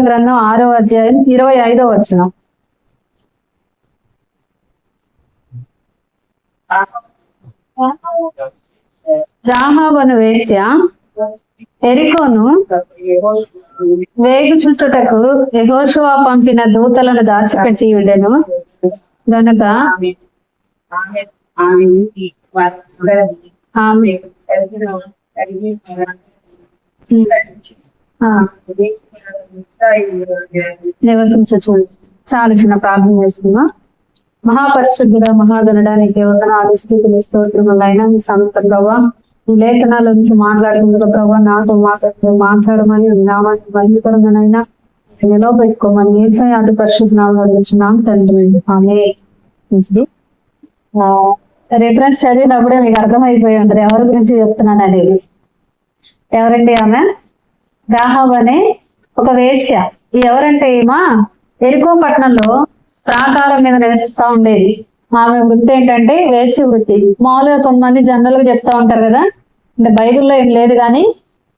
గ్రంథం 6వ అధ్యాయం 25వ వచనం. రాహాబను వేశ్య ఎరికోను వేగు చుట్టుటకు యెహోషువ పంపిన దూతలను దాచిపెట్టి ఉండెను గనుక నివసించు. చాలా చిన్న ప్రార్థన చేస్తున్నా. మహాపరిశుద్ధుడ మహాగణడానికి వందనాలు స్తుతులు స్తోత్రములైనా మీ సమీప ప్రభావ ఈ లేఖనాల నుంచి మాట్లాడుకుంటున్న ప్రభావ నాతో మాట్లాడమని నామాన్ని మహిమకరంగానైనా నిలవబెట్టుకోమని యేసయ్య అతి పరిశుద్ధ నామములో అడుగుచున్నాం తండ్రి. ఆమేన్. రిఫరెన్స్ చదివినప్పుడే మీకు అర్థమైపోయి ఉంటది ఎవరి గురించి చెప్తున్నాను అనేది. ఎవరండి ఆమె? రాహాబు అనే ఒక వేశ్య. ఎవరంటే ఏమా ఎరికో పట్టణంలో ప్రాకారం మీద నివసిస్తా ఉండేది. ఆమె వృత్తి ఏంటంటే వేశ్య వృత్తి. మామూలుగా కొంతమంది జనరల్ గా చెప్తా ఉంటారు కదా, అంటే బైబిల్లో ఏం లేదు కానీ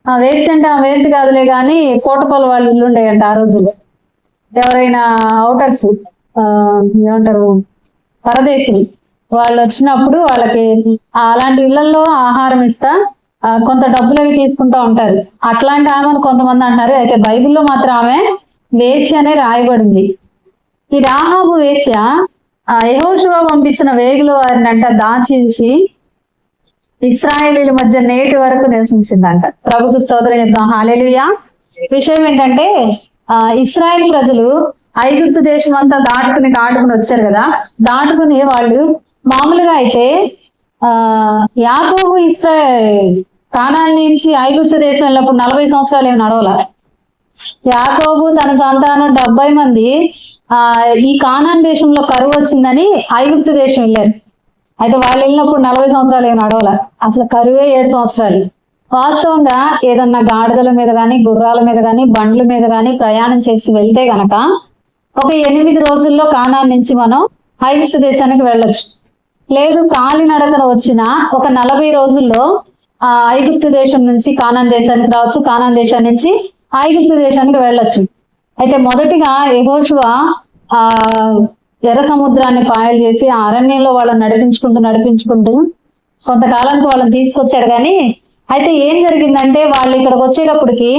ఆ వేశ్య అంటే ఆ వేశ్య కాదులే కానీ కోటపల్లి వాళ్ళు ఇల్లు ఉండేయంట ఆ రోజుల్లో. ఎవరైనా అవుటర్స్ ఏమంటారు పరదేశులు వాళ్ళు వచ్చినప్పుడు వాళ్ళకి అలాంటి ఇళ్లలో ఆహారం ఇస్తా కొంత డబ్బులు అవి తీసుకుంటా ఉంటారు. అట్లాంటి ఆమెను కొంతమంది అంటారు. అయితే బైబిల్లో మాత్రం ఆమె వేశ్య అనే రాయబడింది. ఈ రాహాబు వేశ్య యెహోషువ పంపించిన వేగుల వారిని అంట దాచించి ఇశ్రాయేలీల మధ్య నేటి వరకు నివసించిందంట. ప్రభుకు స్తోత్రం చెప్తాం. హల్లెలూయా. విషయం ఏంటంటే ఇశ్రాయేల్ ప్రజలు ఐగుప్తు దేశం అంతా దాటుకుని వచ్చారు కదా. దాటుకుని వాళ్ళు మామూలుగా అయితే యాకోబు కానాన్ నుంచి ఐగుప్తు దేశం వెళ్ళినప్పుడు 40 సంవత్సరాలు ఏమి నడవల. యాకోబు తన సంతానం 70 మంది ఈ కానాన్ దేశంలో కరువు వచ్చిందని ఐగుప్తు దేశం వెళ్ళారు. అయితే వాళ్ళు వెళ్ళినప్పుడు 40 సంవత్సరాలు ఏమి నడవల. అసలు కరువే 7 సంవత్సరాలు. వాస్తవంగా ఏదన్నా గాడిదల మీద కానీ గుర్రాల మీద కానీ బండ్ల మీద కానీ ప్రయాణం చేసి వెళ్తే గనక ఒక 8 రోజుల్లో కానాన్ నుంచి మనం ఐగుప్తు దేశానికి వెళ్ళొచ్చు. లేదు కాలినడకన వచ్చిన ఒక 40 రోజుల్లో ఐగుప్తు దేశం నుంచి కానాన్ దేశానికి రావచ్చు. కానాన్ దేశం నుంచి ఐగుప్తు దేశానికి వెళ్ళొచ్చు. అయితే మొదటిగా యెహోషువ ఎర్ర సముద్రాన్ని పాయలు చేసి ఆ అరణ్యంలో వాళ్ళని నడిపించుకుంటూ కొంతకాలానికి వాళ్ళని తీసుకొచ్చాడు. కానీ అయితే ఏం జరిగిందంటే వాళ్ళు ఇక్కడికి వచ్చేటప్పటికి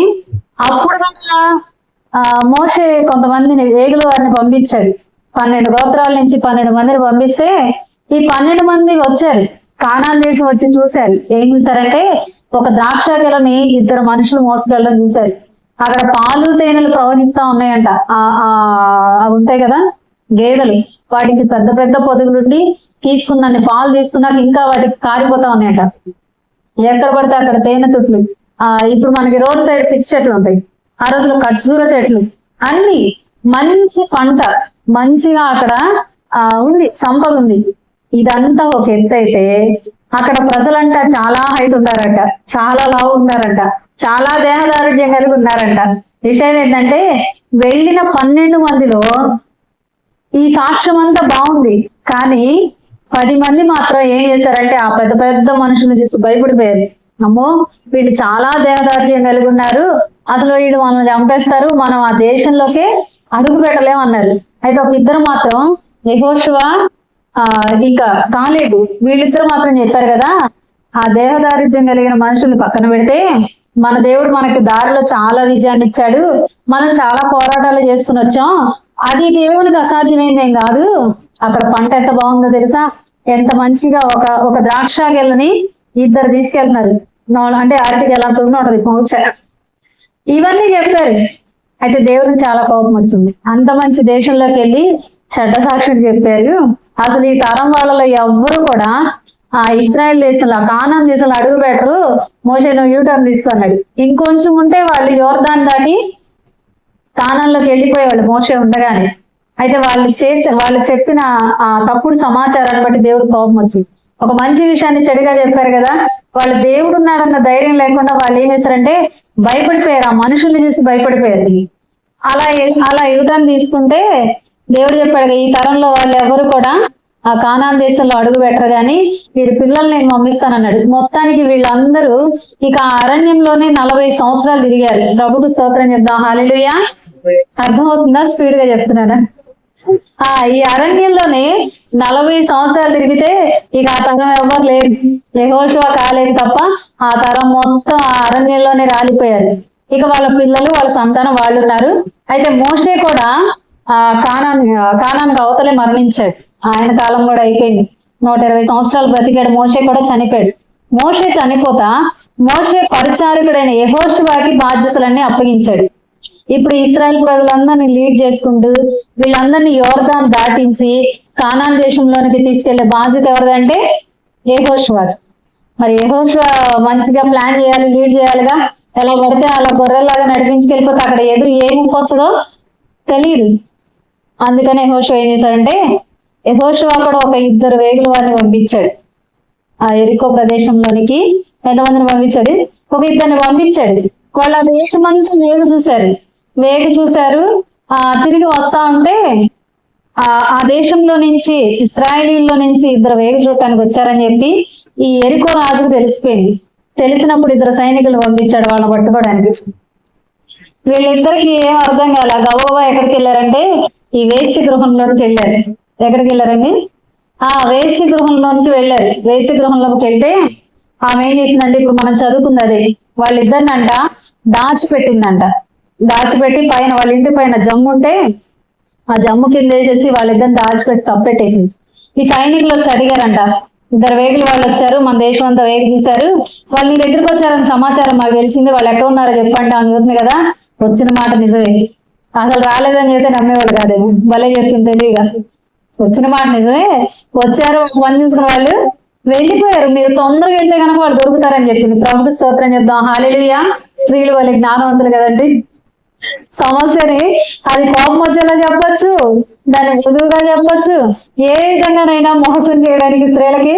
అప్పుడు మోషే కొంతమందిని వేగుల వారిని పంపించాడు. 12 గోత్రాల నుంచి 12 మందిని పంపిస్తే ఈ 12 మంది వచ్చారు. కానాన్ దేశం వచ్చి చూశారు. ఏం చూసారంటే ఒక ద్రాక్ష గెలని 2 మనుషులు మోసుకెళ్ళడం చూశారు. అక్కడ పాలు తేనెలు ప్రవహిస్తా ఉన్నాయంట. అవి ఉంటాయి కదా గేదెలు, వాటికి పెద్ద పెద్ద పొదుగులుండి తీసుకున్నాన్ని పాలు తీసుకున్నాక ఇంకా వాటికి కారిపోతా ఉన్నాయంట. ఎక్కడ పడితే అక్కడ తేనె తుట్లు. ఇప్పుడు మనకి రోడ్ సైడ్ పిచ్చి చెట్లు ఉంటాయి. ఆ రోజులో ఖర్జూర చెట్లు అన్ని మంచి పంట మంచిగా అక్కడ ఉంది, సంపద ఉంది. ఇదంతా ఒక ఎత్తు అయితే అక్కడ ప్రజలంట చాలా హైట్ ఉన్నారంట, చాలా లావు ఉన్నారంట, చాలా దేహదారుఢ్యం కలిగి ఉన్నారంట. విషయం ఏంటంటే వెళ్ళిన 12 మందిలో ఈ సాక్ష్యం అంతా బాగుంది, కానీ 10 మంది మాత్రం ఏం చేశారంటే ఆ పెద్ద పెద్ద మనుషులు చూసి భయపడిపోయారు. అమ్మో వీళ్ళు చాలా దేహదారుఢ్యం కలిగి ఉన్నారు, అసలు వీళ్ళు మనల్ని చంపేస్తారు, మనం ఆ దేశంలోకి అడుగు పెట్టలేమన్నారు. అయితే ఒక 2 మాత్రం యెహోషువ ఇంకా కాలేబు వీళ్ళిద్దరు మాత్రం చెప్పారు కదా, ఆ దేహదారిద్ర్యం కలిగిన మనుషుల్ని పక్కన పెడితే మన దేవుడు మనకి దారిలో చాలా విజయాన్ని ఇచ్చాడు, మనం చాలా పోరాటాలు చేసుకుని వచ్చాం, అది దేవునికి అసాధ్యమైంది ఏం కాదు. అక్కడ పంట ఎంత బాగుందో తెలుసా, ఎంత మంచిగా ఒక ద్రాక్ష గెలని 2 తీసుకెళ్తున్నారు. అంటే అరటి గెల అంత ఉంటది బహుశా. ఇవన్నీ చెప్పారు. అయితే దేవుడికి చాలా కోపం వచ్చింది. అంత మంచి దేశంలోకి వెళ్ళి చెడ్డ సాక్ష్యం చెప్పారు. అసలు ఈ తరం వాళ్ళలో ఎవ్వరు కూడా ఆ ఇశ్రాయేల్ దేశంలో కానాన్ దేశంలో అడుగు పెట్టరు. మోషే నువ్వు యూటర్న్ తీసుకున్నాడు. ఇంకొంచెం ఉంటే వాళ్ళు యోర్దాన్ దాటి కానాన్లోకి వెళ్ళిపోయేవాళ్ళు మోషే ఉండగానే. అయితే వాళ్ళు చెప్పిన ఆ తప్పుడు సమాచారాన్ని బట్టి దేవుడు కోపం వచ్చింది. ఒక మంచి విషయాన్ని చెడుగా చెప్పారు కదా, వాళ్ళు దేవుడు ఉన్నాడన్న ధైర్యం లేకుండా వాళ్ళు ఏం చేశారంటే భయపడిపోయారు. ఆ మనుషుల్ని చూసి భయపడిపోయారు. అలా యూటర్న్ తీసుకుంటే దేవుడు చెప్పాడు ఈ తరంలో వాళ్ళు ఎవరు కూడా ఆ కానాన్ దేశంలో అడుగు పెట్టరు కానీ వీరి పిల్లల్ని నేను పంపిస్తానన్నాడు. మొత్తానికి వీళ్ళందరూ ఇక అరణ్యంలోనే 40 సంవత్సరాలు తిరిగారు. ప్రభుకు స్తోత్రం చెప్దాం. హల్లెలూయా. అర్థమవుతుందా? స్పీడ్ గా చెప్తున్నానా? ఈ అరణ్యంలోనే 40 సంవత్సరాలు తిరిగితే ఇక ఆ తరం ఎవరు లేదు, యెహోషువ కాలేదు తప్ప ఆ తరం మొత్తం ఆ అరణ్యంలోనే రాలిపోయారు. ఇక వాళ్ళ పిల్లలు వాళ్ళ సంతానం వాళ్ళు ఉన్నారు. అయితే మోషే కూడా కానానికి అవతలే మరణించాడు. ఆయన కాలం కూడా అయిపోయింది. 120 సంవత్సరాలు బ్రతికాడు. మోషే కూడా చనిపోయాడు. మోషే చనిపోతా మోషే పరిచారకుడైన యెహోషువకి బాధ్యతలన్నీ అప్పగించాడు. ఇప్పుడు ఇశ్రాయేల్ ప్రజలందరినీ లీడ్ చేసుకుంటూ వీళ్ళందరినీ యోర్దాన్ దాటించి కానాన్ దేశంలోనికి తీసుకెళ్లే బాధ్యత ఎవరిదంటే యెహోషువ. మరి యెహోషువ మంచిగా ప్లాన్ చేయాలి, లీడ్ చేయాలిగా. ఎలా పడితే అలా గొర్రెల్లాగా నడిపించుకెళ్ళిపోతే అక్కడ ఎదురు ఏమి వస్తుందో తెలియదు. అందుకని యెహోషువ ఏం చేశాడంటే, యెహోషువ కూడా ఒక 2 వేగుల వారిని పంపించాడు. ఆ యెరికో ప్రదేశంలోనికి ఎంతమందిని పంపించాడు? ఒక 2 పంపించాడు. వాళ్ళు ఆ దేశమంతా వేగు చూశారు. తిరిగి వస్తా ఉంటే ఆ దేశంలో నుంచి ఇశ్రాయేలీల్లో నుంచి 2 వేగు చూడటానికి వచ్చారని చెప్పి ఈ యెరికో రాజుకు తెలిసిపోయింది. తెలిసినప్పుడు 2 సైనికులు పంపించాడు వాళ్ళని పట్టుకోవడానికి. వీళ్ళిద్దరికి ఏం అర్థం కాల. గబగబా ఎక్కడికి వెళ్ళారంటే ఈ వేశ్య గృహంలోనికి వెళ్ళారు. ఎక్కడికి వెళ్ళారండి? వేశ్య గృహంలోనికి వెళ్ళారు. వేశ్య గృహంలోకి వెళ్తే ఆమె ఏం చేసిందంటే, ఇప్పుడు మనం చదువుకుంది అదే, వాళ్ళిద్దరినంట దాచిపెట్టిందంట. దాచిపెట్టి పైన వాళ్ళ ఇంటి పైన జమ్ము ఉంటే ఆ జమ్ము కింద వేసేసి వాళ్ళిద్దరిని దాచిపెట్టి తప్పెట్టేసింది. ఈ సైనికులు వచ్చి అడిగారంట, 2 వేగులు వాళ్ళు వచ్చారు, మన దేశం అంతా వేగు చూశారు, వాళ్ళు నీ దగ్గరికి వచ్చారని సమాచారం మాకు తెలిసింది, వాళ్ళు ఎక్కడ ఉన్నారో చెప్పండి అని చెప్తుంది కదా. వచ్చిన మాట నిజమే, అసలు రాలేదని చెప్తే నమ్మేవాళ్ళు కాదేమో. భలే చెప్పింది తెలియగా. వచ్చిన మాట నిజమే, వచ్చారు, ఒక పని చూసుకున్న వాళ్ళు వెళ్ళిపోయారు, మీరు తొందరగా వెళ్తే కనుక వాళ్ళు దొరుకుతారని చెప్పింది. ప్రభుత్వ స్తోత్రం చెప్దాం. హల్లెలూయా. స్త్రీలు వాళ్ళ జ్ఞానవంతులు కదండి. సమస్యని అది కోపం వచ్చేలా చెప్పచ్చు, దాన్ని మృదువుగా చెప్పచ్చు, ఏ విధంగానైనా మోసం చేయడానికి స్త్రీలకి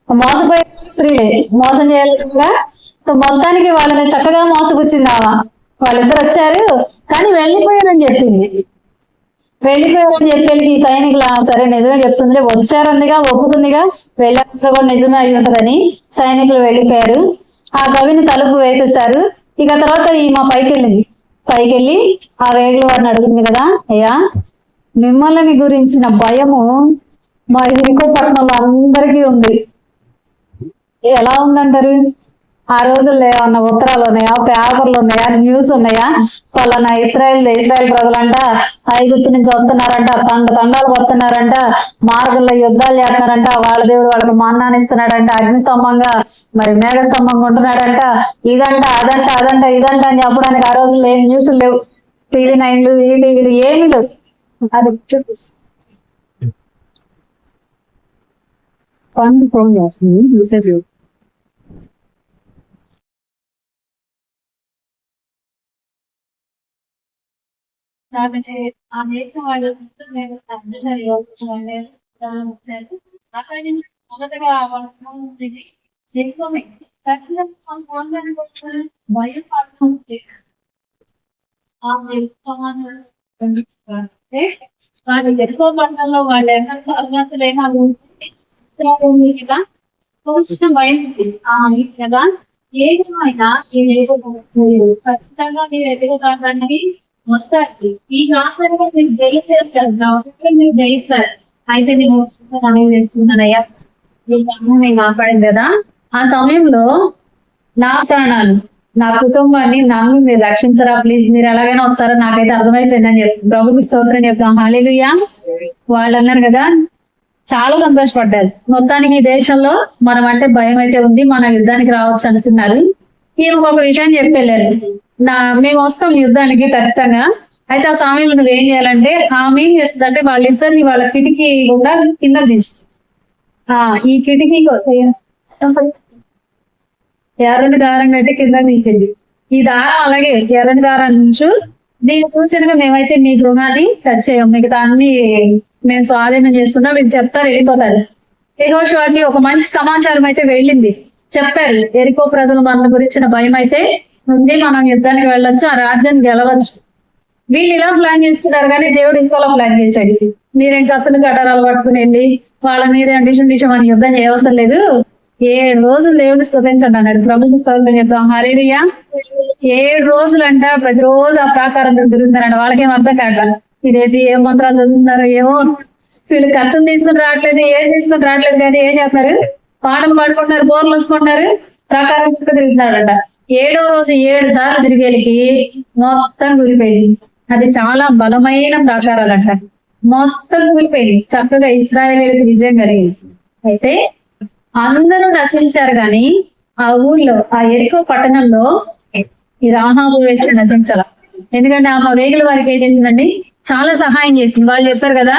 మోసపోయే స్త్రీలే మోసం చేయాలిగా. సో మొత్తానికి వాళ్ళని చక్కగా మోసపుచ్చిందావా. వాళ్ళిద్దరు వచ్చారు కానీ వెళ్ళిపోయారని చెప్పింది. వెళ్ళిపోయారని చెప్పేసి ఈ సైనికులు సరే నిజమే చెప్తుంది, వచ్చారందిగా, ఒప్పుకుందిగా, వెళ్ళాల్సింది కూడా నిజమే అయి ఉంటదని సైనికులు వెళ్ళిపోయారు. ఆ గవిని తలుపు వేసేసారు. ఇక తర్వాత మా పైకెళ్ళి ఆ వేగుల వారిని అడుగుతుంది కదా, అయ్యా మిమ్మల్ని గురించిన భయము మా యెరికో పట్టణంలో అందరికీ ఉంది. ఎలా ఉందంటారు? ఆ రోజుల్లో ఏమన్నా ఉత్తరాలు ఉన్నాయా, పేపర్లు ఉన్నాయా, న్యూస్ ఉన్నాయా? పలానా ఇస్రాయేల్ ప్రజలంట ఐగుప్తు నుంచి వస్తున్నారంట, తండాలు వస్తున్నారంట, మార్గంలో యుద్ధాలు చేస్తున్నారంట, వాళ్ళ దేవుడు వాళ్ళకి మన్నాను ఇస్తున్నాడంట, అగ్నిస్తంభంగా మరి మేఘస్తంభంగా ఉంటున్నాడంట, ఇదంట ఇదంట అని చెప్పడానికి ఆ రోజుల్లో ఏం న్యూస్లు లేవు. టీవీ 9లు ఈ టీవీలు ఏమీ లేవు. అది పండు ఫోన్ చేస్తుంది మెసేజ్. ఆ దేశం వాళ్ళు అక్కడి నుంచి మొదటగా భయం పడుతుంటే వాళ్ళు ఎక్కువ పంటల్లో వాళ్ళు ఎంత అభ్యంతలు ఏమో భయం కదా. ఏమైనా ఖచ్చితంగా మీరు ఎదుగుతానికి వస్తారు. ఈ ప్రాంతంలో మీరు జయిస్తారు, మీరు జయిస్తారు. అయితే నేను చేస్తున్నానయ్యా, నేను మాట్లాడింది కదా. ఆ సమయంలో నా ప్రాణాలు, నా కుటుంబాన్ని నమ్మి మీరు రక్షించరా ప్లీజ్, మీరు ఎలాగైనా వస్తారో నాకైతే అర్థమైపోయిందని చెప్పి ప్రభుకి స్తోత్రం చెప్తాం. హల్లెలూయా. వాళ్ళు అన్నారు కదా, చాలా సంతోషపడ్డారు. మొత్తానికి ఈ దేశంలో మనం అంటే భయం అయితే ఉంది, మన యుద్ధానికి రావచ్చు అనుకున్నారు. ఈయన ఒక విషయం చెప్పి వెళ్ళారు, మేము వస్తాం యుద్ధానికి ఖచ్చితంగా. అయితే ఆ సమయంలో నువ్వేం చేయాలంటే, ఆమె ఏం చేస్తుందంటే వాళ్ళిద్దరిని వాళ్ళ కిటికీ కూడా కింద దించు. ఈ కిటికీ ఎర్రని దారం కట్టి కింద దింపింది. ఈ దారం అలాగే ఎర్రని దారం నుంచు. దీని సూచనగా మేమైతే మీ గృహాన్ని టచ్ చేయం, మిగతా అన్ని మేము స్వాధీనం చేస్తున్నాం, మీకు చెప్తారు, వెళ్ళిపోతారు. యెహోషువకి ఒక మంచి సమాచారం అయితే వెళ్ళింది. చెప్పారు, యెరికో ప్రజలు మన గురించిన భయం అయితే ఉంది, మనం యుద్ధానికి వెళ్ళొచ్చు, ఆ రాజ్యాన్ని గెలవచ్చు. వీళ్ళు ఇలా ప్లాన్ చేస్తున్నారు కానీ దేవుడు ఇంకోలా ప్లాన్ చేశాడు. మీరేం కత్తులు గడ్డరాలు పట్టుకుని వెళ్ళి వాళ్ళ మీద డిషం అని యుద్ధం చేయవసరం లేదు, 7 రోజులు దేవుడిని స్తుతించండి అన్నాడు. ప్రభుత్వ స్తోత్రం చెప్తాం. హల్లెలూయా. 7 రోజులంట ప్రతి రోజు ఆ ప్రాకారం తిరుగుతున్నాడు. వాళ్ళకేం అర్థం కాక ఇదేంటి ఏం మంత్రాలు చదువుతున్నారు ఏమో, వీళ్ళు కత్తులు తీసుకుని రావట్లేదు, ఏం తీసుకుని రావట్లేదు, కానీ ఏం చేస్తున్నారు, పాటలు పాడుకుంటున్నారు, బోర్లు వచ్చుకుంటున్నారు, ప్రాకారం చుట్టూ తిరుగుతున్నాడంట. 7వ రోజు 7 సార్లు తిరిగేళ్ళకి మొత్తం కూలిపోయింది. అది చాలా బలమైన ప్రాకారాలంట. మొత్తం కూలిపోయింది. చక్కగా ఇశ్రాయేలీయులకు విజయం కలిగింది. అయితే అందరూ నశించారు, కానీ ఆ ఊర్లో ఆ యెరికో పట్టణంలో ఈ రాహాబు వేసి నశించాల. ఎందుకంటే ఆమె వేగుల వారికి ఏం చేసిందండి, చాలా సహాయం చేసింది. వాళ్ళు చెప్పారు కదా,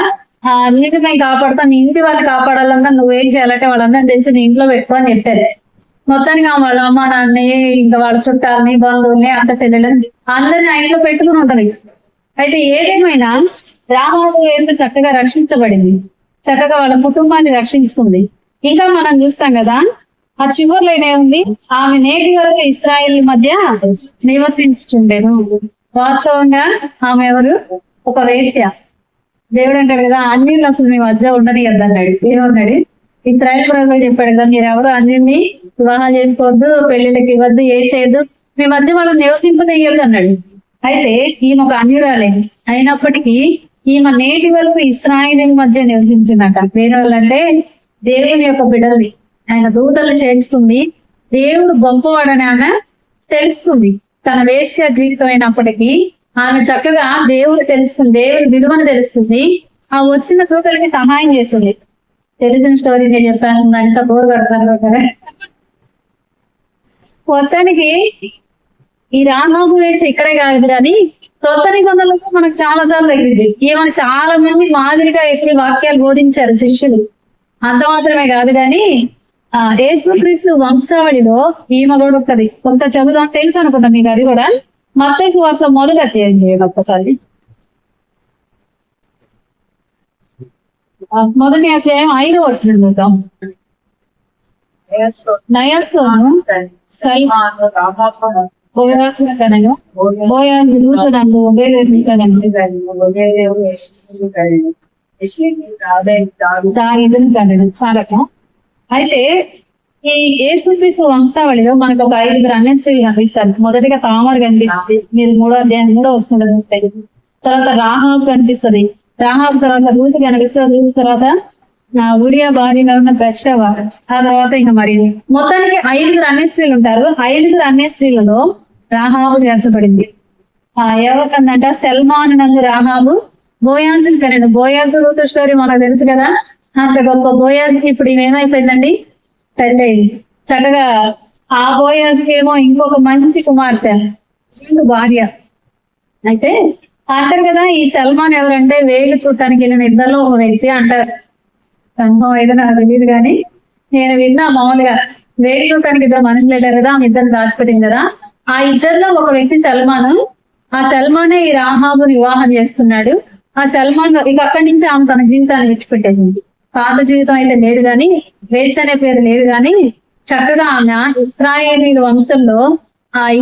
నీకు నేను కాపాడుతాను, నీ ఇంటి వాళ్ళని కాపాడాలన్నా నువ్వేం చేయాలంటే వాళ్ళందరినీ తెలిసి నీ ఇంట్లో పెట్టుకో అని చెప్పారు. మొత్తానికి వాళ్ళ అమ్మ నాన్నని, ఇంకా వాళ్ళ చుట్టాలని, బంధువుల్ని, అక్క చెల్లెలని అందరిని ఆ ఇంట్లో పెట్టుకుని ఉంటది. అయితే ఏదేమైనా రాహాబు వేసి చక్కగా రక్షించబడింది. చక్కగా వాళ్ళ కుటుంబాన్ని రక్షించుకుంది. ఇంకా మనం చూస్తాం కదా, ఆ చివరిలో ఏముంది, ఆమె నేటి వరకు ఇశ్రాయేల్ మధ్య నివసించుండేను. వాస్తవంగా ఆమె ఎవరు, ఒక వేశ్య. దేవుడు అంటాడు కదా, అన్యులు అసలు మీ మధ్య ఉండని అన్నాడు. ఏమన్నాడు, ఇశ్రాయేల్ ప్రభువు చెప్పాడు కదా, మీరు ఎవరు అన్యుల్ని వివాహం చేసుకోవద్దు, పెళ్లిళ్ళకి ఇవ్వద్దు, ఏం చేయొద్దు, మీ మధ్య వాళ్ళు నివసింపదయ్యద్దు అన్నాడు. అయితే ఈమె ఒక అన్యురాలే అయినప్పటికీ ఈమె నేటి వరకు ఇశ్రాయేల్ మధ్య నివసించిందట. దేనివల్ల అంటే దేవుని యొక్క బిడ్డల్ని ఆయన దూతలు చేర్చుకుంది. దేవుడు గొప్పవాడని ఆమె తెలుసుకుంది. తన వేశ్య జీవితం అయినప్పటికీ ఆమె చక్కగా దేవుడు తెలుసుకుంది, దేవుడి విలువను తెలుసుకుంది. ఆ వచ్చిన దూతలకి సహాయం చేస్తుంది. తెలిసిన స్టోరీ నేను చెప్పాను, అంత బోర్ పడతాను కదా. మొత్తానికి ఈ రాహాబు వేసి ఇక్కడే కాదు, కానీ కొత్త నిబంధనలకు మనకు చాలా సార్లు తగ్గింది. ఈమెను చాలా మంది మాదిరిగా ఎక్కువ వాక్యాలు బోధించారు శిష్యులు. అంత మాత్రమే కాదు, కానీ యేసుక్రీస్తు వంశావళిలో ఈమె కూడా ఉంటది. కొంత చదువుదాం, తెలుసు అనుకుంటా మీకు. అది కూడా మత్తయి సువార్త మొదటి అధ్యాయం ఒక్కసారి. మొదటి అధ్యాయం 5వ వచనం చూద్దాం. నయస్సోను బోయాజు కనెను, బోయాజు రూతు నందు ఒబేదెదోము కనెను, దావీదును కనెను. చాలక అయితే ఈ యేసుక్రీస్తు వంశావళిలో మనకు ఒక 5 అన్యస్త్రీలు కనిపిస్తారు. మొదటిగా తామరు కనిపిస్తుంది, మీరు 3వ అధ్యాయం 3వ వచనంలో చూస్తాయి. తర్వాత రాహాబు కనిపిస్తుంది, రాహాబు తర్వాత రూతు కనిపిస్తుంది, రూతు తర్వాత ఊరియా భార్యగా ఉన్న బెత్షెబా, ఆ తర్వాత ఇంకా మరి మొత్తానికి 5 అన్యస్త్రీలు ఉంటారు. 5 అన్యస్త్రీలలో రాహాబు చేర్చబడింది. ఎవరికందంట, సల్మాను నందు రాహాబు బోయాజులు కనెను. బోయాజు రూతు స్టోరీ మనకు తెలుసు కదా. అంత గొప్ప బోయాజుకి ఇప్పుడు ఏమైపోయిందండి, తల్లి. చక్కగా ఆ బోయాజుకి ఏమో ఇంకొక మంచి కుమార్తె, భార్య. అయితే అంటారు కదా, ఈ సల్మాన్ ఎవరంటే వేలు చూడటానికి వెళ్ళిన ఇద్దరిలో ఒక వ్యక్తి అంటారు. కన్ఫర్మ్ అయితే నాకు తెలియదు, కానీ నేను విన్నా మామూలుగా, వేలు చూడటానికి 2 మనుషులు వెళ్ళారు కదా, ఆమె ఇద్దరు దాచిపెట్టింది కదా. ఆ ఇద్దరిలో ఒక వ్యక్తి సల్మాను. ఆ సల్మానే ఈ రాహాబుని వివాహం చేసుకున్నాడు. ఆ సల్మాన్ ఇక అక్కడి నుంచి ఆమె తన జీవితాన్ని విడిచిపెట్టేసింది. పాత జీవితం అయితే లేదు, కానీ వేస్ అనే పేరు లేదు, కానీ చక్కగా ఆమె ఇశ్రాయేలీయుల వంశంలో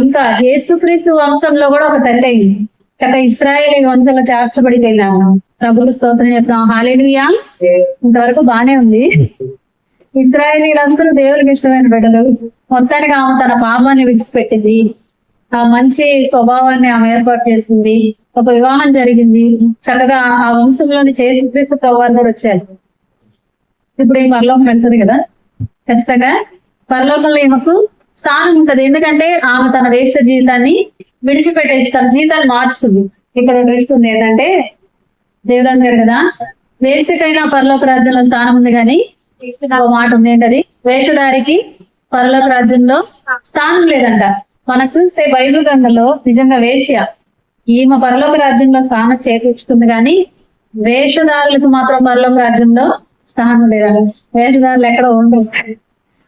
ఇంకా యేసుక్రీస్తు వంశంలో కూడా ఒక తల్లి అయింది. చక్కగా ఇశ్రాయేలీయుల వంశంలో చేర్చబడిపోయింది ఆమె. ప్రభువుకు స్తోత్రం చెప్తాం. హల్లెలూయా. ఇంతవరకు బానే ఉంది. ఇశ్రాయేలీయులందరూ దేవునికి ఇష్టమైన బిడ్డలు. మొత్తానికి ఆమె తన పాపాన్ని విడిచిపెట్టింది, ఆ మంచి స్వభావాన్ని ఆమె ఏర్పాటు చేసింది. ఒక వివాహం జరిగింది. చక్కగా ఆ వంశంలోని యేసుక్రీస్తు ప్రభువారు కూడా వచ్చారు. ఇప్పుడు ఈ పరలోకం వెళ్తుంది కదా, ఖచ్చితంగా పరలోకంలో ఈమెకు స్థానం ఉంటది. ఎందుకంటే ఆమె తన వేశ్య జీవితాన్ని విడిచిపెట్టేసి తన జీవితాన్ని మార్చుకుంది. ఇక్కడ తెలుస్తుంది ఏంటంటే, దేవుడు అంటారు కదా, వేశ్యకైనా పరలోక రాజ్యంలో స్థానం ఉంది, కానీ ఒక మాట ఉంది ఏంటది, వేషధారికి పరలోక రాజ్యంలో స్థానం లేదంట. మనం చూస్తే బైబిల్ గ్రంథంలో నిజంగా వేశ్య ఈమె పరలోక రాజ్యంలో స్థానం చేకూర్చుకుంది, కానీ వేషధారులకు మాత్రం పరలోక రాజ్యంలో స్థానం లేదంట. వేషధారులు ఎక్కడ ఉండరు.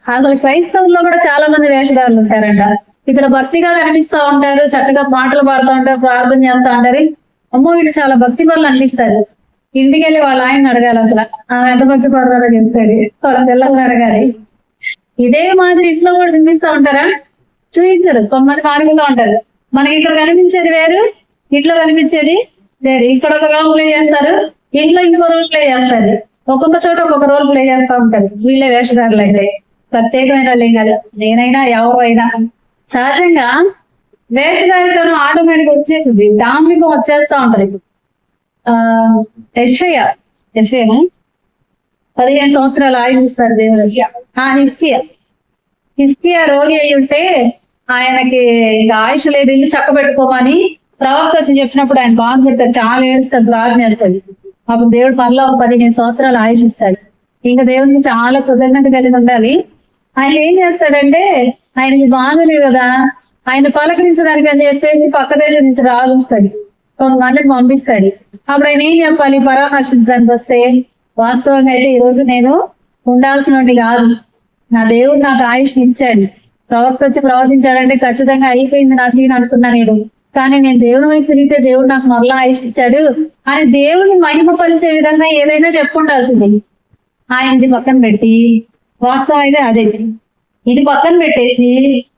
అసలు క్రైస్తవుల్లో కూడా చాలా మంది వేషధారులు ఉంటారంట. ఇక్కడ భక్తిగా కనిపిస్తూ ఉంటారు, చక్కగా పాటలు పాడుతూ ఉంటారు, ప్రార్థన చేస్తూ ఉంటారు. అమ్మో వీళ్ళు చాలా భక్తి పనులు అనిపిస్తారు. ఇంటికి వెళ్ళి వాళ్ళ ఆయన అడగాలి, అసలు ఆమె ఎంత భక్తి పడతారో చెప్తాడు. వాళ్ళ పిల్లల్ని అడగాలి. ఇదే మాదిరి ఇంట్లో కూడా చూపిస్తూ ఉంటారా, చూపించరు. కొంతమంది మార్గంగా ఉంటారు. మనకి ఇక్కడ కనిపించేది వేరు, ఇంట్లో కనిపించేది వేరు. ఇక్కడ ఒక రోల్ ప్లే చేస్తారు, ఇంట్లో ఇంకో రోల్ ప్లే చేస్తారు. ఒక్కొక్క చోట ఒక్కొక్క రోల్ ప్లే చేస్తూ ఉంటారు. వీళ్ళే వేషధారులు అయితే ప్రత్యేకమైన వాళ్ళేం కాదు, నేనైనా ఎవరైనా సహజంగా వేషధారితనం ఆటోమేటిక్ వచ్చేసింది, డాంబికం వచ్చేస్తా ఉంటది. ఆ యెషయా 15 సంవత్సరాలు ఆయుష్ ఇస్తారు దేవుడు. హిజ్కియా రోగి అయి ఉంటే ఆయనకి ఇంకా ఆయుష్ లేదు, ఇల్లు చక్కబెట్టుకోమని ప్రవక్త వచ్చి చెప్పినప్పుడు ఆయన బాధపడతాడు, చాలా ఏడుస్తాడు, ప్రార్థన చేస్తాడు. అప్పుడు దేవుడు పనిలో 15 సంవత్సరాలు ఆయుష్ ఇస్తాడు. ఇంకా దేవుడికి చాలా కృతజ్ఞత కలిగి ఉండాలి. ఆయన ఏం చేస్తాడంటే, ఆయనకి బాధలేదు కదా, ఆయన పలకరించడానికి అని చెప్పేసి పక్క దేశం నుంచి రాజుస్తాడు, కొంతమందిని పంపిస్తాడు. అప్పుడు ఆయన ఏం చెప్పాలి, పరామర్శించడానికి వస్తే వాస్తవంగా అయితే ఈ రోజు నేను ఉండాల్సినవి కాదు, నా దేవుడు నాకు ఆయుష్ ఇచ్చాడు, ప్రవక్త వచ్చి ప్రవచించాడంటే ఖచ్చితంగా అయిపోయింది నా సీన్ అనుకున్నా నేను, కానీ నేను దేవుడి వైపు తిరిగితే దేవుడు నాకు మరలా ఆయుష్ ఇచ్చాడు అని దేవుడిని మహిమపరిచే విధంగా ఏదైనా చెప్పుకుంటాల్సింది. ఆయనది పక్కన పెట్టి, వాస్తవం అయితే అదే, ఇది పక్కన పెట్టేసి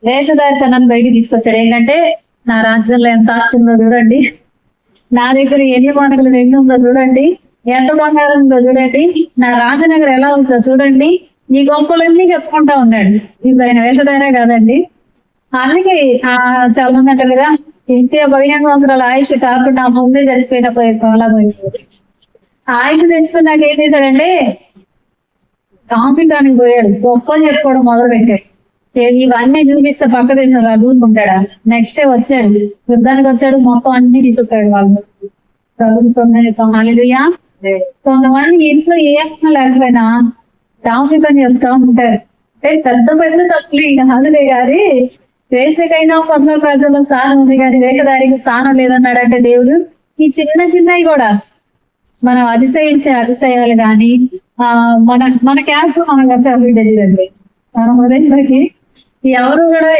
వేషధారితనాన్ని బయటికి తీసుకొచ్చాడు. ఏంటంటే నా రాజ్యంలో ఎంత ఆస్తి ఉందో చూడండి, నా దగ్గర ఎన్ని మనకులు ఎన్ని ఉందో చూడండి, ఎంత బంగారం ఉందో చూడండి, నా రాజనగర్ ఎలా ఉందో చూడండి, ఈ గొప్పలన్నీ చెప్పుకుంటా ఉన్నాడు. ఇప్పుడు ఆయన వేషధారే కాదండి. అందుకే చాలా మంది అంటారు కదా, ఇంకే 15 సంవత్సరాల ఆయుష్ కాకుండా ముందే చనిపోయిన పోయింది. ఆయుష్ తెచ్చుకున్నాక ఏం చేశాడంటే కాంపిటానికి పోయాడు, గొప్ప చెప్పుకోవడం మొదలు పెట్టాడు. ఇవన్నీ చూపిస్తే పక్క దేశం రాజుకుంటాడా, నెక్స్ట్ డే వచ్చాడు, యుద్ధానికి వచ్చాడు, మొత్తం అన్ని తీసుకుంటాడు. వాళ్ళు కొంతమంది ఇంట్లో ఏమన్నా లేకపోయినా డాంపికని చెప్తా ఉంటారు. పెద్ద పెద్ద తప్పులు కాదులే కానీ వేసకైనా పద్మ ప్రాంతంలో స్థానం ఉంది కానీ వేషధారికి స్థానం లేదన్నాడంటే దేవుడు ఈ చిన్న చిన్నవి కూడా మనం అతిశయించే అతిశయాలు కానీ మన క్యాప్ మనం కంటే అభివృద్ధి మన హృదయంలోకి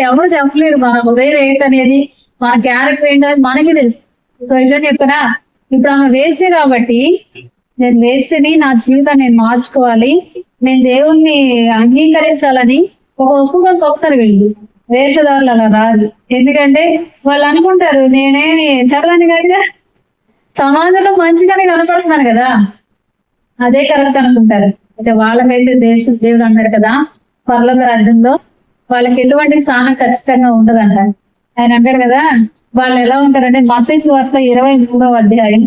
ఎవరు చెప్పలేరు మన హృదయం ఏంటనేది, మన క్యారెక్టర్ ఏంటనేది మనకి తెలుసు. సో ఇట్లా చెప్పనా, ఇప్పుడు ఆమె వేసే కాబట్టి నేను వేస్తేని నా జీవితాన్ని నేను మార్చుకోవాలి, నేను దేవుణ్ణి అంగీకరించాలని ఒక ఒప్పుకోకి వస్తారు వీళ్ళు. వేషధారులు అలా రాదు, ఎందుకంటే వాళ్ళు అనుకుంటారు నేనేమి చదవని కనుక సమాజంలో మంచిగానే కనపడుతున్నాను కదా, అదే కరెక్ట్ అనుకుంటారు. అయితే వాళ్ళకైతే దేవుడు అన్నాడు కదా పరలోక రాజ్యంలో వాళ్ళకి ఎటువంటి స్థానం ఖచ్చితంగా ఉండదంట. ఆయన అంటాడు కదా వాళ్ళు ఎలా ఉంటారంటే మత్తయి సువార్త 23వ అధ్యాయం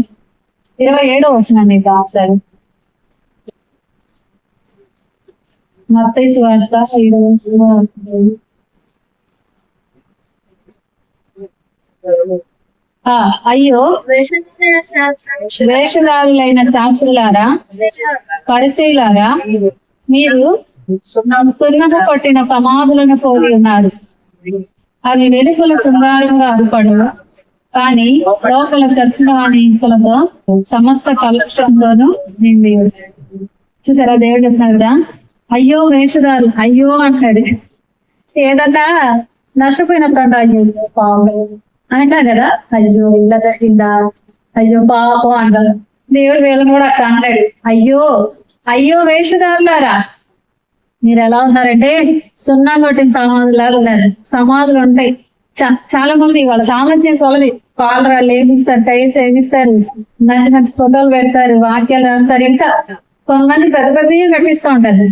27వ వచనం రాస్తాడు. మత్తయి సువార్త 23వ అధ్యాయం. అయ్యో వేషధారులైన శాస్త్రులారా పరిశీలారా, మీరు సున్నపు కొట్టిన సమాధులను పోలి ఉన్నారు. అవి వెలుపల శృంగారంగా అరుపడు, కానీ లోపల చర్చన వాని ఇంపులతో సమస్త కలుషంతోనూ నిండి. చూసారా దేవుడు చెప్తున్నాడు కదా, అయ్యో వేషధారు, అయ్యో అంటాడు. ఏదన్నా నష్టపోయినప్పుడు అంట అయ్యో పాపం అంటారు కదా, అయ్యో ఇలా జరిగిందా, అయ్యో పాపం అంటారు. దేవుడు వీళ్ళని కూడా అట్లా అంటాడు, అయ్యో అయ్యో వేషధారులారా, మీరు ఎలా ఉన్నారంటే సున్నా కొట్టిన సమాధులాగా ఉన్నారు. సమాధులు ఉంటాయి చాలా మంది, వాళ్ళ సామర్థ్యం కొలది, పాలరాళ్ళు ఏమిస్తారు, టైల్స్ ఏమిస్తారు, మంచి మంచి ఫోటోలు పెడతారు, వాక్యాలు రాస్తారు, ఇంకా కొంతమంది పెద్ద పెద్దగా కట్టిస్తూ ఉంటారు.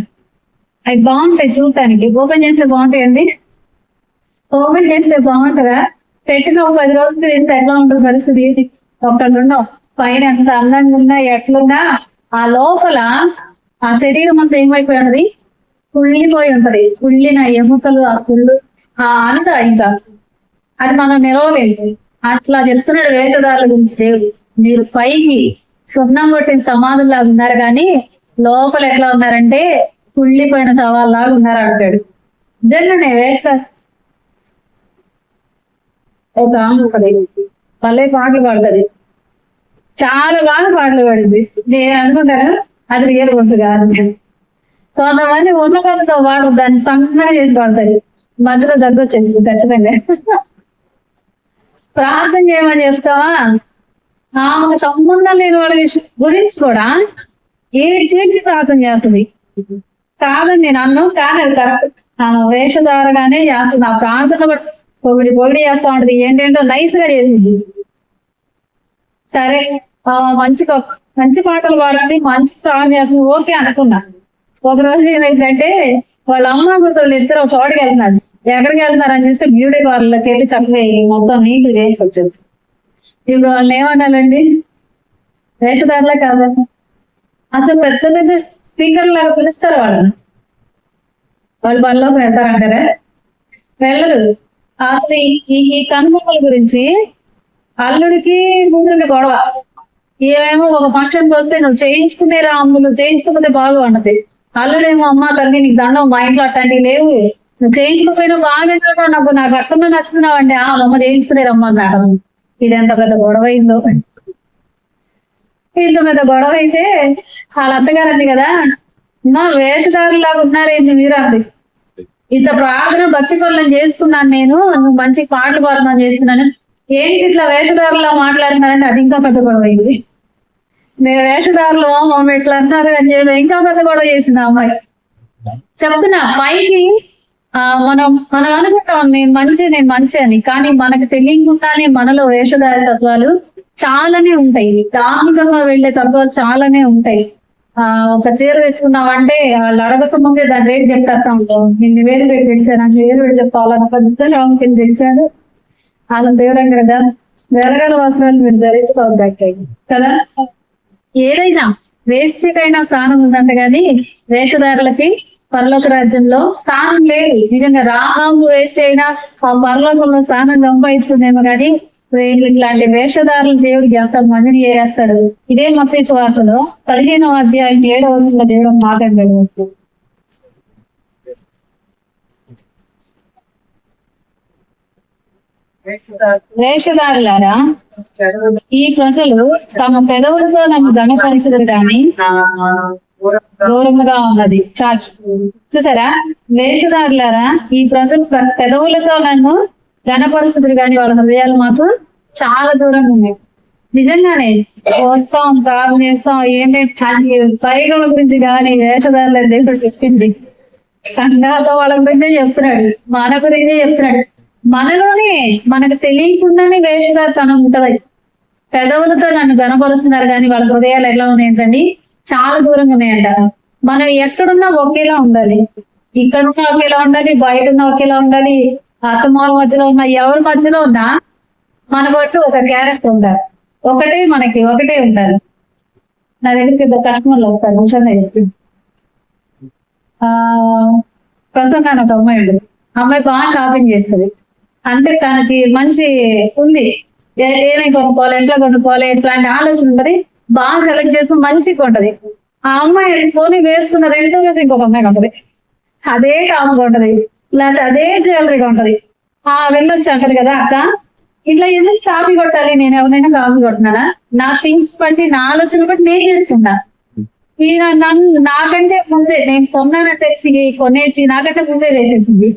అవి బాగుంటాయి చూడటానికి, ఓపెన్ చేస్తే బాగుంటాయండి, ఓపెన్ చేస్తే బాగుంటుందా, పెట్టిన 10 రోజులు వేస్తే ఎట్లా ఉంటుంది పరిస్థితి, ఒక్కళ్ళు ఉండవు. పైన ఎంత అందంగా ఉన్నా ఎట్లున్నా ఆ లోపల ఆ శరీరం అంతా ఏమైపోయి ఉన్నది, కుళ్ళిపోయి ఉంటది. కుళ్ళిన ఎముకలు, ఆ కుళ్ళు అంతా ఇంకా అది మనం నిలవలేదు. అట్లా చెప్తున్నాడు వేషధారుల గురించి దేవుడు. మీరు పైకి సున్నం కొట్టిన సమాధుల్లాగా ఉన్నారు కానీ లోపల ఎట్లా ఉన్నారంటే కుళ్ళిపోయిన సవాల్లాగా ఉన్నారు అంటాడు. నిజంగానే వేషధారు ఒక ఆమె ఒకటి భలే పాటలు పాడుతుంది, చాలా బాగా పాటలు పాడింది. నేను అనుకుంటాను అది రియల్ గొంతు కాదు. కొంతమంది ఉన్నతంతో వాడు దాన్ని సన్నగా చేసి పాడతారు, మధ్యలో దగ్గర వచ్చేసింది ఖచ్చితంగా. ప్రార్థన చేయమని చెప్తావా, ఆమెకు సంబంధం లేని వాళ్ళ గురించి కూడా చేర్చి ప్రార్థన చేస్తుంది. కాదని నేను అన్నాను, కానీ అది కరెక్ట్. ఆమె వేషధారగానే చేస్తుంది. ఆ ప్రార్థన పొగిడి చేస్తా ఉంటది, ఏంటంటో నైస్ గా చేసింది. సరే మంచి పాటలు పాడండి, మంచి స్టార్ట్ చేస్తుంది, ఓకే అనుకున్నా. ఒక రోజు ఏమైందంటే వాళ్ళ అమ్మ కూతురు ఇద్దరు ఒక చోటుకి వెళ్తున్నారు. ఎక్కడికి వెళ్తున్నారు అని చూస్తే బ్యూటీ పార్లర్కి వెళ్ళి చక్కగా మొత్తం నీళ్లు చేయించి వచ్చారు. ఇప్పుడు వాళ్ళని ఏమనాలండి? వేషధారులే కాదా? అసలు పెద్ద పెద్ద స్పీకర్ లాగా పిలుస్తారు వాళ్ళని. వాళ్ళు పనిలోకి వెళ్తారంటారా? వెళ్ళరు. అసలు ఈ కనుబొమ్మల గురించి అల్లుడికి కూతురికి గొడవ. ఏమేమో ఒక ఫంక్షన్కి వస్తే నువ్వు చేయించుకునే రాము, నువ్వు చేయించుకోకపోతే బాగా ఉన్నది. అల్లుడేమో అమ్మ తల్లి నీకు దండం, మా ఇంట్లో అట్లాంటివి లేవు, నువ్వు చేయించుకోపోయినా బాగా నాకు రక్తంలో నచ్చుతున్నావు అంటే ఆ అమ్మ చేయించుకునే రమ్మన్నాడు. ఇది ఎంత పెద్ద గొడవ అయిందో. ఇంత పెద్ద గొడవ అయితే వాళ్ళ అత్తగారండి కదా, మా వేషధారులాగా ఉన్నారేంటి మీరండి, ఇంత ప్రార్థన భక్తి పనులను చేస్తున్నాను నేను, నువ్వు మంచి పాటలు పాడుతున్నాను చేస్తున్నాను, ఏంటి ఇట్లా వేషధారులా మాట్లాడుతున్నారంటే అది ఇంకా పెద్ద గొడవ అయింది. నేను వేషధారులు మమ్మల్ని ఇట్లా అంటారు అని చెప్పి ఇంకా పెద్ద గొడవ చేసింది ఆ అమ్మాయి. చెప్తున్నా పైకి మనం అనుకుంటాం నేను మంచి అని, కానీ మనకు తెలియకుండానే మనలో వేషధారి తత్వాలు చాలానే ఉంటాయి. ధార్మికంగా వెళ్లే తత్వాలు చాలానే ఉంటాయి. ఒక చీర తెచ్చుకున్నామంటే వాళ్ళు అడగక ముందే దాని రేటు చెప్తా ఉంటాం. నిన్ను వేలు పెట్టి తెచ్చాను, నాకు వేలు పెట్టి చెప్తాను, పెద్ద షాప్ కింద తెచ్చాడు. అలా దేవుడు కదా వెలగల వస్త్రాలు మీరు ధరించుకోవద్దాయి కదా. ఏదైనా వేశ్యకైనా స్థానం ఉందంట కానీ వేషధారులకి పరలోక రాజ్యంలో స్థానం లేదు. నిజంగా రాహాబు వేసి అయినా ఆ పరలోకంలో స్థానం సంపాదించుకుందేమో కానీ ఇట్లాంటి వేషధారులు దేవుడికి ఎంత మందిని చేస్తాడు. ఇదే మత్తయి సువార్తలో 15వ అధ్యాయం 7వ వచనంలో దేవుడు మాట్లాడాడు. వేషధారులారా, ఈ ప్రజలు తమ పెదవులతో నన్ను ఘనపరిచరు కానీ దూరముగా ఉన్నది. చూసారా, వేషధారులారా ఈ ప్రజలు పెదవులతో నన్ను ఘనపరుచుదురు కానీ వాళ్ళ హృదయాలు మాకు చాలా దూరంగా ఉన్నాయి. నిజంగానే వస్తాం, ప్రార్థన చేస్తాం, ఏంటంటే పైగల గురించి కానీ వేషధారుల దేవుడు చెప్పింది. సంఘాల్లో వాళ్ళ గురించే చెప్తున్నాడు, మన గురించే చెప్తున్నాడు. మనలోనే మనకు తెలియకుండానే వేషధారితనం ఉంటది. పెదవులతో నన్ను ఘనపరుస్తున్నారు కానీ వాళ్ళ హృదయాలు ఎలా ఉన్నాయంటండి, చాలా దూరంగా ఉన్నాయంట. మనం ఎక్కడున్నా ఒకేలా ఉండాలి, ఇక్కడున్నా ఒకేలా ఉండాలి, బయట ఉన్నా ఒకేలా ఉండాలి, అత్తమాల మధ్యలో ఉన్న ఎవరి మధ్యలో ఉన్నా మనకు ఒక క్యారెక్టర్ ఉండాలి, ఒకటే ఉండాలి. నా దగ్గర పెద్ద కస్టమర్లు వస్తారు. నిమిషంగా చెప్పి ప్రసంగాన్ని ఒక అమ్మాయి ఉంటుంది. అమ్మాయి బాగా షాపింగ్ చేస్తుంది. అంటే తనకి మంచి ఉంది, ఏమేమి కొనుక్కోవాలి, ఎట్లా కొనుక్కోవాలి, ఇట్లాంటి ఆలోచన ఉంటది. బాగా సెలెక్ట్ చేసుకుని మంచిగా ఉంటది. ఆ అమ్మాయి కొని వేసుకున్న 2 రోజు ఇంకొక అమ్మాయి ఉంటది, అదే కాముగా ఉంటది, లేకపోతే అదే జ్యువెలరీగా ఉంటది. వెళ్ళొచ్చి అంటది కదా, అక్క ఇట్లా ఎందుకు కాపీ కొట్టాలి, నేను ఎవరైనా కాపీ కొట్టినానా, నా థింగ్స్ బట్టి నా ఆలోచన బట్టి నేను చేస్తున్నా. ఈయన నాకంటే ముందే నేను కొన్నానని తెలిసి కొనేసి నాకంటే ముందే వేసేసింది.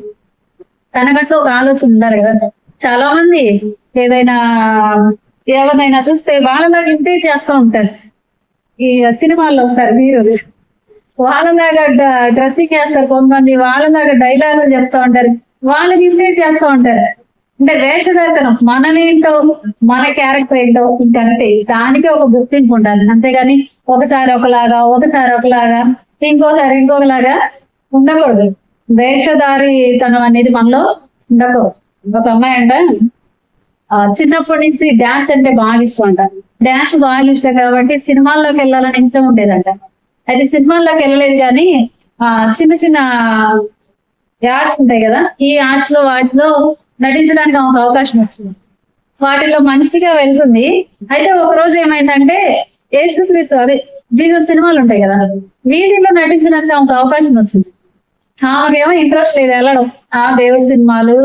తనకంటూ ఒక ఆలోచన ఉండాలి కదా. చాలా మంది ఏదైనా ఎవరినైనా చూస్తే వాళ్ళలాగా ఇమిటేట్ చేస్తూ ఉంటారు. ఈ సినిమాల్లో ఉంటారు మీరు, వాళ్ళలాగా డ్రెస్సింగ్ చేస్తారు కొంతమంది, వాళ్ళలాగా డైలాగులు చెప్తా ఉంటారు, వాళ్ళని ఇమిటేట్ చేస్తూ ఉంటారు. అంటే వేషధారితనం మననేంటో మన క్యారెక్టర్ ఏంటో ఇంకంతే, దానికి ఒక గుర్తింపు ఉండాలి. అంతేగాని ఒకసారి ఒకలాగా ఇంకోసారి ఉండకూడదు. వేషధారితనం అనేది మనలో ఉండకూడదు. ఒక అమ్మాయి అంట చిన్నప్పటి నుంచి డాన్స్ అంటే బాగా ఇష్టం అంట. డాన్స్ బాగా ఇష్టం కాబట్టి సినిమాల్లోకి వెళ్ళాలని ఇష్టం ఉండేదంట. అయితే సినిమాల్లోకి వెళ్ళలేదు కానీ చిన్న చిన్న యాడ్స్ ఉంటాయి కదా, ఈ యాడ్స్ లో వాటిలో నటించడానికి ఒక అవకాశం వచ్చింది. వాటిలో మంచిగా వెళ్తుంది. అయితే ఒక రోజు ఏమైందంటే యేసుక్రీస్తు అదే జీసస్ సినిమాలు ఉంటాయి కదా, వీటిల్లో నటించడానికి ఒక అవకాశం వచ్చింది. ఆమెకేమో ఇంట్రెస్ట్ లేదు వెళ్ళడం, దేవుడి సినిమాలు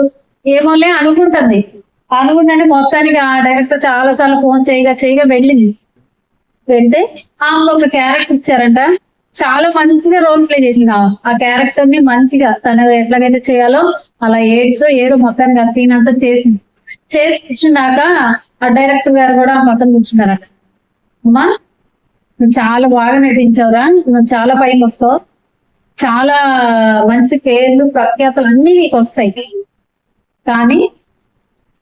ఏమోలే అనుకుంటుంది. మొత్తానికి ఆ డైరెక్టర్ చాలా సార్లు ఫోన్ చేయగా వెళ్ళింది. వెళ్తే ఆమె ఒక క్యారెక్టర్ ఇచ్చారంట, చాలా మంచిగా రోల్ ప్లే చేసింది. ఆ క్యారెక్టర్ ని మంచిగా తను ఎట్లాగైతే చేయాలో అలా ఏదో మొత్తానికి ఆ సీన్ అంతా చేసి కూర్చున్నాక ఆ డైరెక్టర్ గారు కూడా మొత్తం కూర్చున్నారట, అమ్మా నువ్వు చాలా బాగా నటించావురా, నువ్వు చాలా పైకి వస్తావు, చాలా మంచి పేర్లు ప్రఖ్యాతులు అన్ని నీకు వస్తాయి, కానీ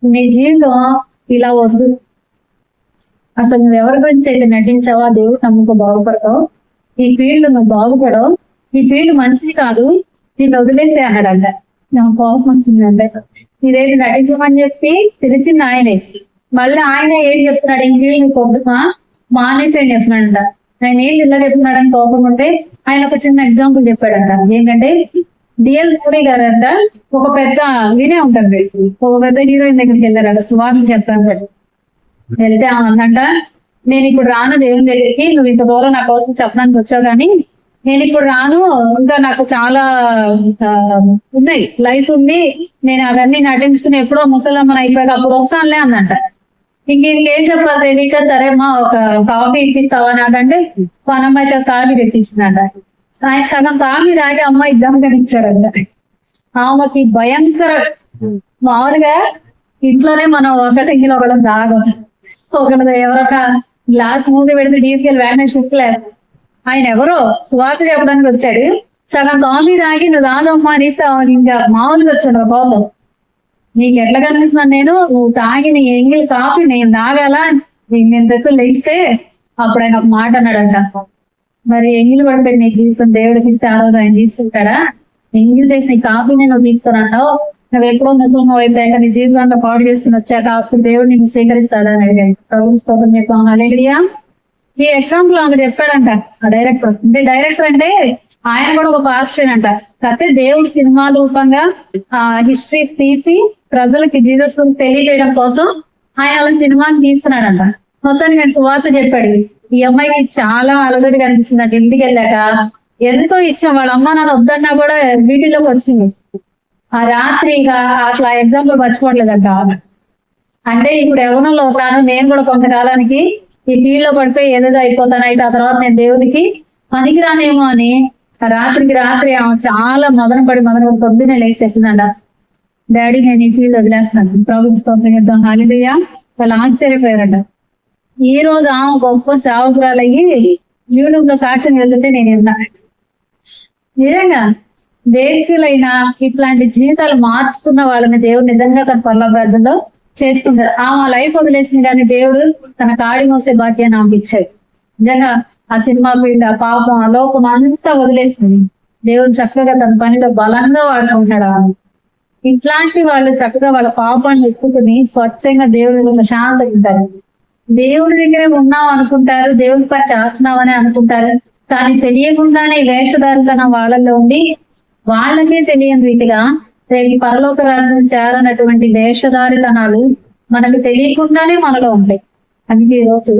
నీ జీవితం ఇలా వద్దు. అసలు నువ్వు ఎవరి గురించి అయితే నటించావో దేవుడు నమ్ముకో బాగుపడతావు. ఈ ఫీల్డ్ నువ్వు బాగుపడవు, ఈ ఫీల్డ్ మంచిది కాదు, దీన్ని వదిలేసే అన్నాడంట. నాకు కోపం వచ్చిందంటే ఇదేది నటించమని చెప్పి తెలిసింది ఆయనే. మళ్ళీ ఆయన ఏం చెప్తున్నాడు, ఇంకేళ్ళు కోపమా మానేసి అని చెప్తున్నాడంట. ఆయన ఏం ఇలా చెప్తున్నాడని కోపం ఉంటే ఆయన ఒక చిన్న ఎగ్జాంపుల్ చెప్పాడంట. ఏంటంటే డిఎల్ మోడీ గారంట ఒక పెద్ద వినే ఉంటుంది, ఒక పెద్ద హీరోయిన్ దగ్గరికి వెళ్ళారంట, సువార్త చెప్తాను. వెళ్తే ఆమె అందంట, నేను ఇప్పుడు రాను దేవుని దగ్గరికి, నువ్వు ఇంత దూరం నా కోసం చెప్పడానికి వచ్చావు కానీ నేను ఇప్పుడు రాను, ఇంకా నాకు చాలా ఉన్నాయి, లైఫ్ ఉంది, నేను అవన్నీ నటించుకుని ఎప్పుడో ముసలమ్మని అయిపోయాక అప్పుడు వస్తానులే అందంట. ఇంకేం చెప్పాలి తెలియక, సరే అమ్మా ఒక కాఫీ ఇప్పిస్తావా నాకంటే పనమ్మాయి చేత కాఫీ తెప్పించిందంట. ఆయన సగం కాఫీ తాగి అమ్మాయి ఇద్దాం కనిచ్చాడంట. ఆమెకి భయంకర, మామూలుగా ఇంట్లోనే మనం ఒకటిలో ఒకటి తాగం, ఒకటి ఎవరొక గ్లాస్ ముందు పెడితే తీసుకెళ్ళి వెంటనే షిఫ్ట్ వేస్తాం. ఆయన ఎవరో సువార్త చెప్పడానికి వచ్చాడు, సగం కాఫీ తాగి నువ్వు తాగమ్మా అనేస్తావు, ఇంకా మామూలుగా వచ్చాడు కోపం. నీకు ఎట్లా కనిపిస్తున్నాను నేను, నువ్వు తాగి నీ ఎంగిల్ కాఫీ నేను తాగాల, నేను దగ్గర లేస్తే అప్పుడు ఆయన ఒక మాట అన్నాడంట, మరి ఎంగిల్ పడిపోయి నీ జీవితం దేవుడికి ఇస్తే ఆ రోజు ఆయన తీసుకుంటాడా, ఎంగిల్ చేసి నీ కాఫీ నేను తీసుకున్నావు, నువ్వు ఎప్పుడో ముసలిం అయిపోయాక నీ జీవితంలో పాడు చేసుకుని వచ్చాక అప్పుడు దేవుడు నేను స్వీకరిస్తాడా అని అడిగాడు. ప్రభు స్తోత్రం చెప్పాం. హల్లెలూయా. ఈ ఎగ్జాంపుల్ ఆమె చెప్పాడంట ఆ డైరెక్టర్. అంటే డైరెక్టర్ అంటే ఆయన కూడా ఒక పాస్టర్ అంట. కాకపోతే దేవుడి సినిమా రూపంగా హిస్టరీస్ తీసి ప్రజలకి జీసస్ తెలియజేయడం కోసం ఆయన అలా సినిమాని తీస్తున్నాడంట. మొత్తానికి ఆయన సువార్త చెప్పాడు. ఈ అమ్మాయికి చాలా అలజడిగా అనిపించిందంట. ఇంటికి వెళ్ళాక ఎంతో ఇష్టం, వాళ్ళ అమ్మ నాన్న వద్దన్నా కూడా వీటిలోకి వచ్చింది. ఆ రాత్రిగా అసలు ఆ ఎగ్జాంపుల్ మర్చిపోవట్లేదంట. అంటే ఇప్పుడు యవ్వనంలో ఉంటాను, నేను కూడా కొంతకాలానికి ఈ ఫీల్డ్ లో పడిపోయి ఏదేదో అయిపోతాను, అయితే ఆ తర్వాత నేను దేవుడికి పనికిరానేమో అని రాత్రికి రాత్రి ఆమె చాలా మదన పడి పొద్దునే లేచి చెప్పిందంట, డాడీ నేను ఈ ఫీల్డ్ వదిలేస్తాను, ప్రభుత్వ స్తోత్రం చేద్దాం. హల్లెలూయా. వాళ్ళు ఆశ్చర్యపోయారంట. ఈ రోజు ఆమె గొప్ప సేవకురాలయ్యి యూట్యూబ్ లో సాక్ష్యం వెళ్తుంటే నేను విన్నా. నిజంగా దేశీయులైన ఇట్లాంటి జీవితాలు మార్చుకున్న వాళ్ళని దేవుడు నిజంగా తన పరలోక రాజ్యంలో చేసుకుంటారు. ఆమె లైఫ్ వదిలేసింది కానీ దేవుడు తన కాడి మోసే భాగ్యాన్ని ఆమెకి ఇచ్చాడు. నిజంగా ఆ సినిమా ఫీల్డ్, ఆ పాపం, ఆ లోకం అంతా వదిలేసింది. దేవుడు చక్కగా తన పనిలో బలంగా వాడుకుంటాడు. ఆమె ఇట్లాంటి వాళ్ళు చక్కగా వాళ్ళ పాపాన్ని ఎక్కుకుని స్వచ్ఛంగా దేవుడి శాంతి ఉంటారు. దేవుడి దగ్గరే ఉన్నాం అనుకుంటారు, దేవుడి పని చేస్తున్నామని అనుకుంటారు, కానీ తెలియకుండానే వేషధారితనం వాళ్ళల్లో ఉండి వాళ్ళకే తెలియని రీతిగా రేపు పరలోక రాజ్యం చేరనటువంటి వేషధారితనాలు మనకు తెలియకుండానే మనలో ఉంటాయి. అందుకే ఈరోజు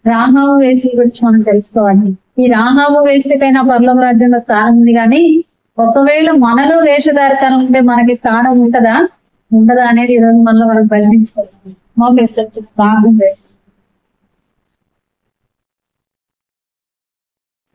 రాహాబు వేసి గురించి మనం తెలుసుకోవాలి. ఈ రాహాబు వేసికైనా పరలోక రాజ్యంలో స్థానం ఉంది, కానీ ఒకవేళ మనలో వేషధారితనం ఉంటే మనకి స్థానం ఉంటదా ఉండదా అనేది ఈ రోజు మనలో మనం ప్రశ్నించుకోవాలి. మా పేరు బాగుంది.